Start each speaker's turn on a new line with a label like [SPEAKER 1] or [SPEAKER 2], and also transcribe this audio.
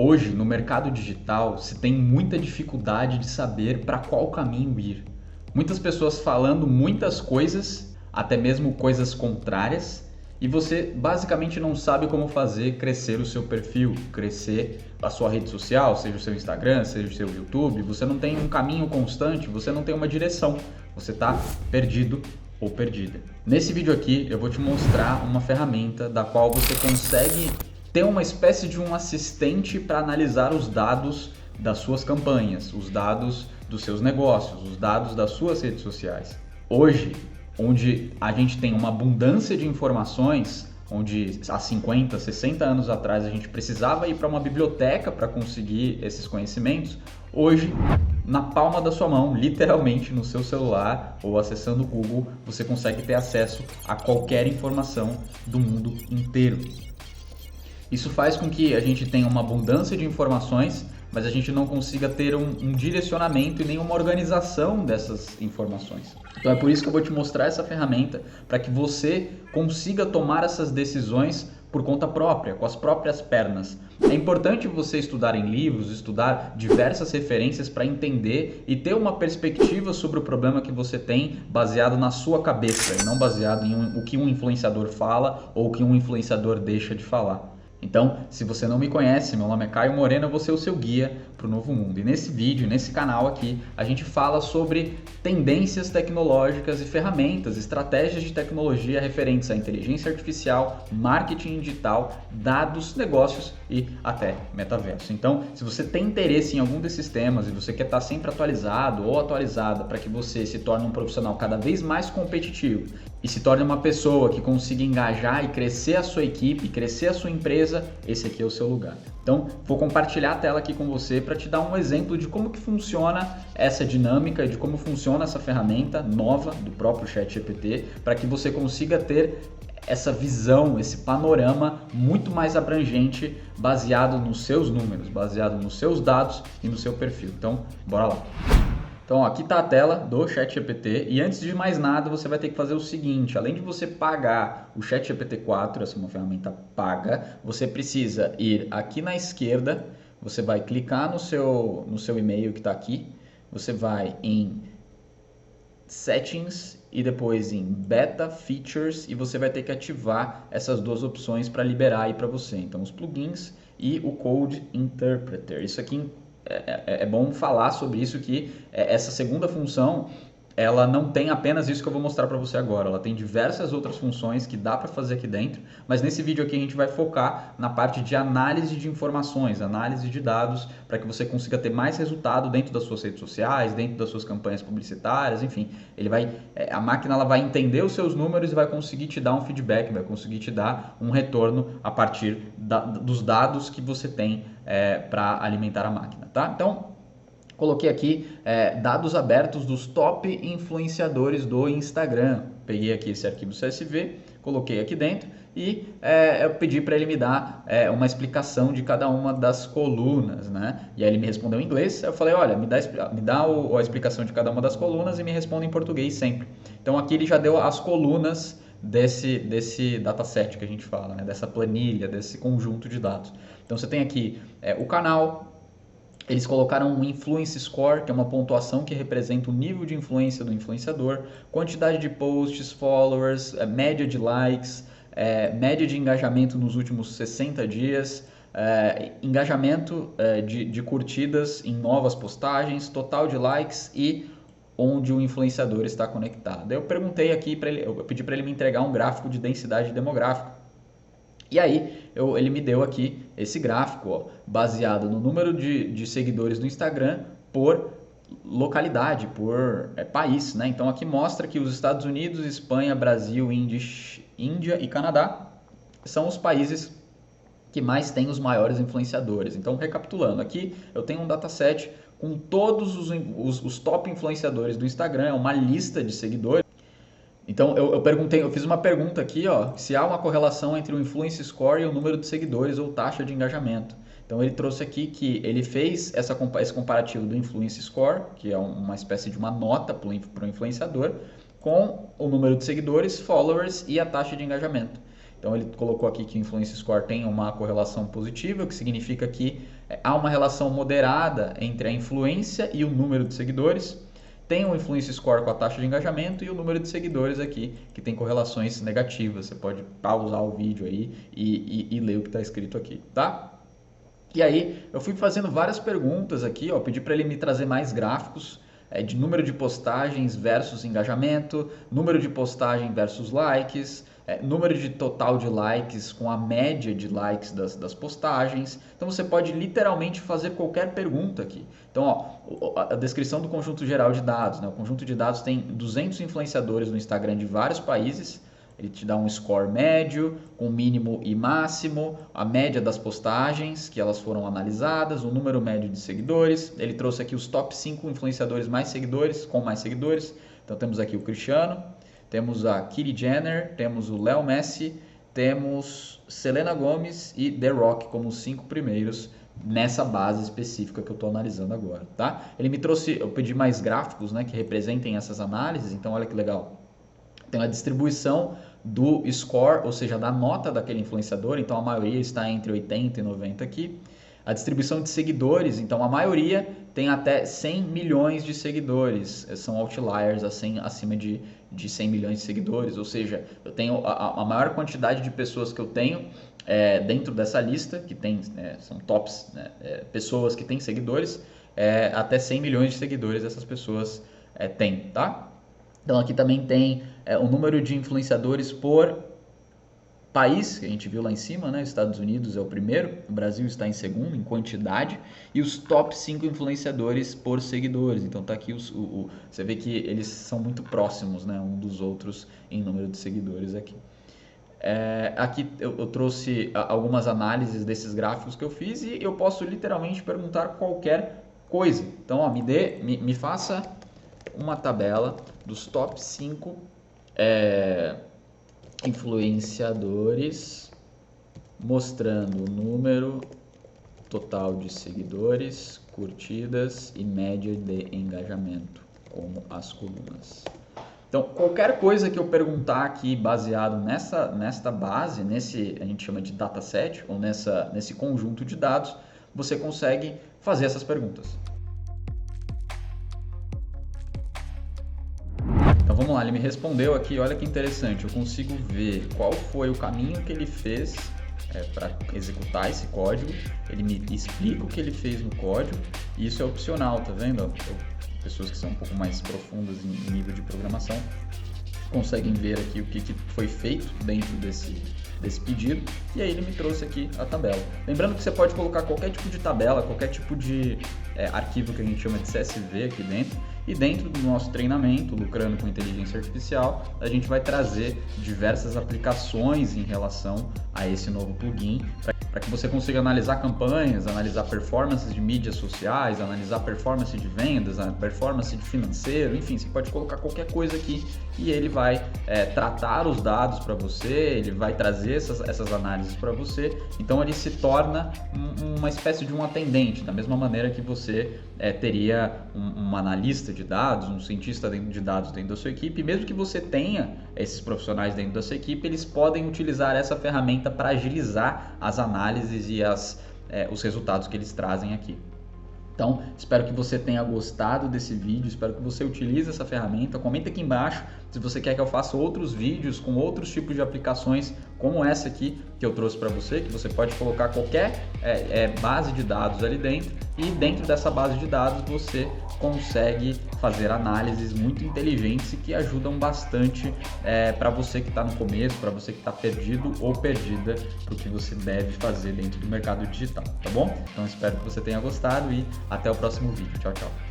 [SPEAKER 1] Hoje, no mercado digital, se tem muita dificuldade de saber para qual caminho ir. Muitas pessoas falando muitas coisas, até mesmo coisas contrárias, e você basicamente não sabe como fazer crescer o seu perfil, crescer a sua rede social, seja o seu Instagram, seja o seu YouTube. Você não tem um caminho constante, você não tem uma direção, você está perdido ou perdida. Nesse vídeo aqui eu vou te mostrar uma ferramenta da qual você consegue ter uma espécie de um assistente para analisar os dados das suas campanhas, os dados dos seus negócios, os dados das suas redes sociais. Hoje, onde a gente tem uma abundância de informações, onde há 50, 60 anos atrás a gente precisava ir para uma biblioteca para conseguir esses conhecimentos, hoje, na palma da sua mão, literalmente no seu celular ou acessando o Google, você consegue ter acesso a qualquer informação do mundo inteiro. Isso faz com que a gente tenha uma abundância de informações, mas a gente não consiga ter um direcionamento e nenhuma organização dessas informações. Então é por isso que eu vou te mostrar essa ferramenta, para que você consiga tomar essas decisões por conta própria, com as próprias pernas. É importante você estudar em livros, estudar diversas referências para entender e ter uma perspectiva sobre o problema que você tem baseado na sua cabeça e não baseado em o que um influenciador fala ou o que um influenciador deixa de falar. Então, se você não me conhece, meu nome é Caio Moreno, eu vou ser o seu guia para o novo mundo. E nesse vídeo, nesse canal aqui, a gente fala sobre tendências tecnológicas e ferramentas, estratégias de tecnologia referentes à inteligência artificial, marketing digital, dados, negócios e até metaverso. Então, se você tem interesse em algum desses temas e você quer estar sempre atualizado ou atualizada para que você se torne um profissional cada vez mais competitivo e se torne uma pessoa que consiga engajar e crescer a sua equipe, crescer a sua empresa, esse aqui é o seu lugar. Então, vou compartilhar a tela aqui com você para te dar um exemplo de como que funciona essa dinâmica, de como funciona essa ferramenta nova do próprio ChatGPT, para que você consiga ter essa visão, esse panorama muito mais abrangente, baseado nos seus números, baseado nos seus dados e no seu perfil. Então, bora lá! Então, ó, aqui está a tela do ChatGPT e antes de mais nada você vai ter que fazer o seguinte: além de você pagar o ChatGPT 4, essa é uma ferramenta paga, você precisa ir aqui na esquerda, você vai clicar no seu e-mail que está aqui, você vai em Settings e depois em Beta Features e você vai ter que ativar essas duas opções para liberar aí para você. Então, os plugins e o Code Interpreter. Isso aqui é bom falar sobre isso, que essa segunda função ela não tem apenas isso que eu vou mostrar para você agora, ela tem diversas outras funções que dá para fazer aqui dentro, mas nesse vídeo aqui a gente vai focar na parte de análise de informações, análise de dados, para que você consiga ter mais resultado dentro das suas redes sociais, dentro das suas campanhas publicitárias, enfim, a máquina ela vai entender os seus números e vai conseguir te dar um feedback, vai conseguir te dar um retorno a partir dos dados que você tem para alimentar a máquina, tá? Então, coloquei aqui dados abertos dos top influenciadores do Instagram. Peguei aqui esse arquivo CSV, coloquei aqui dentro e eu pedi para ele me dar uma explicação de cada uma das colunas, né? E aí ele me respondeu em inglês. Eu falei, olha, me dá a explicação de cada uma das colunas e me responda em português sempre. Então aqui ele já deu as colunas desse dataset que a gente fala, né? Dessa planilha, desse conjunto de dados. Então você tem aqui o canal. Eles colocaram um Influence Score, que é uma pontuação que representa o nível de influência do influenciador, quantidade de posts, followers, média de likes, média de engajamento nos últimos 60 dias, engajamento de curtidas em novas postagens, total de likes e onde o influenciador está conectado. Eu perguntei aqui para ele, eu pedi para ele me entregar um gráfico de densidade demográfica. E aí, ele me deu aqui esse gráfico, ó, baseado no número de seguidores do Instagram por localidade, por país, né? Então aqui mostra que os Estados Unidos, Espanha, Brasil, Índia e Canadá são os países que mais têm os maiores influenciadores. Então, recapitulando, aqui eu tenho um dataset com todos os top influenciadores do Instagram, é uma lista de seguidores. Então eu fiz uma pergunta aqui, ó, se há uma correlação entre o Influence Score e o número de seguidores ou taxa de engajamento. Então ele trouxe aqui que ele fez esse comparativo do Influence Score, que é uma espécie de uma nota para o influenciador, com o número de seguidores, followers e a taxa de engajamento. Então ele colocou aqui que o Influence Score tem uma correlação positiva, o que significa que há uma relação moderada entre a influência e o número de seguidores. Tem um Influence Score com a taxa de engajamento e o número de seguidores aqui, que tem correlações negativas. Você pode pausar o vídeo aí e ler o que está escrito aqui, tá? E aí eu fui fazendo várias perguntas aqui, ó, pedi para ele me trazer mais gráficos de número de postagens versus engajamento, número de postagem versus likes, número de total de likes com a média de likes das postagens. Então você pode literalmente fazer qualquer pergunta aqui. Então, ó, a descrição do conjunto geral de dados, né? O conjunto de dados tem 200 influenciadores no Instagram de vários países. Ele te dá um score médio, com mínimo e máximo, a média das postagens que elas foram analisadas, o número médio de seguidores. Ele trouxe aqui os top 5 influenciadores mais seguidores, com mais seguidores. Então temos aqui o Cristiano, temos a Kylie Jenner, temos o Léo Messi, temos Selena Gomez e The Rock como os 5 primeiros nessa base específica que eu estou analisando agora, tá? Ele me trouxe, eu pedi mais gráficos, né, que representem essas análises, então olha que legal. Tem a distribuição do score, ou seja, da nota daquele influenciador, então a maioria está entre 80 e 90 aqui. A distribuição de seguidores, então a maioria tem até 100 milhões de seguidores, são outliers acima de 100 milhões de seguidores, ou seja, eu tenho a maior quantidade de pessoas que eu tenho dentro dessa lista, que tem, são tops, né, pessoas que têm seguidores, até 100 milhões de seguidores essas pessoas têm, tá? Então aqui também tem o número de influenciadores por país, que a gente viu lá em cima, né? Estados Unidos é o primeiro, o Brasil está em segundo em quantidade, e os top 5 influenciadores por seguidores. Então tá aqui, você vê que eles são muito próximos, né, um dos outros em número de seguidores aqui. Aqui eu trouxe algumas análises desses gráficos que eu fiz e eu posso literalmente perguntar qualquer coisa. Então ó, me faça uma tabela dos top 5 influenciadores mostrando o número total de seguidores, curtidas e média de engajamento, como as colunas. Então, qualquer coisa que eu perguntar aqui baseado nesta base, a gente chama de dataset, ou nesse conjunto de dados, você consegue fazer essas perguntas. Então vamos lá, ele me respondeu aqui, olha que interessante, eu consigo ver qual foi o caminho que ele fez para executar esse código, ele me explica o que ele fez no código, e isso é opcional, tá vendo? Pessoas que são um pouco mais profundas em nível de programação conseguem ver aqui o que foi feito dentro desse pedido, e aí ele me trouxe aqui a tabela. Lembrando que você pode colocar qualquer tipo de tabela, qualquer tipo de arquivo que a gente chama de CSV aqui dentro, e dentro do nosso treinamento, Lucrando com Inteligência Artificial, a gente vai trazer diversas aplicações em relação a esse novo plugin, para que você consiga analisar campanhas, analisar performances de mídias sociais, analisar performance de vendas, performance de financeiro, enfim, você pode colocar qualquer coisa aqui e ele vai tratar os dados para você, ele vai trazer essas análises para você, então ele se torna uma espécie de um atendente, da mesma maneira que você teria um analista de dados, um cientista de dados dentro da sua equipe, mesmo que você tenha esses profissionais dentro da sua equipe, eles podem utilizar essa ferramenta para agilizar as análises e os resultados que eles trazem aqui. Então, espero que você tenha gostado desse vídeo, espero que você utilize essa ferramenta. Comenta aqui embaixo se você quer que eu faça outros vídeos com outros tipos de aplicações como essa aqui que eu trouxe para você, que você pode colocar qualquer base de dados ali dentro, e dentro dessa base de dados você consegue fazer análises muito inteligentes e que ajudam bastante para você que está no começo, para você que está perdido ou perdida para o que você deve fazer dentro do mercado digital, tá bom? Então espero que você tenha gostado e até o próximo vídeo. Tchau, tchau.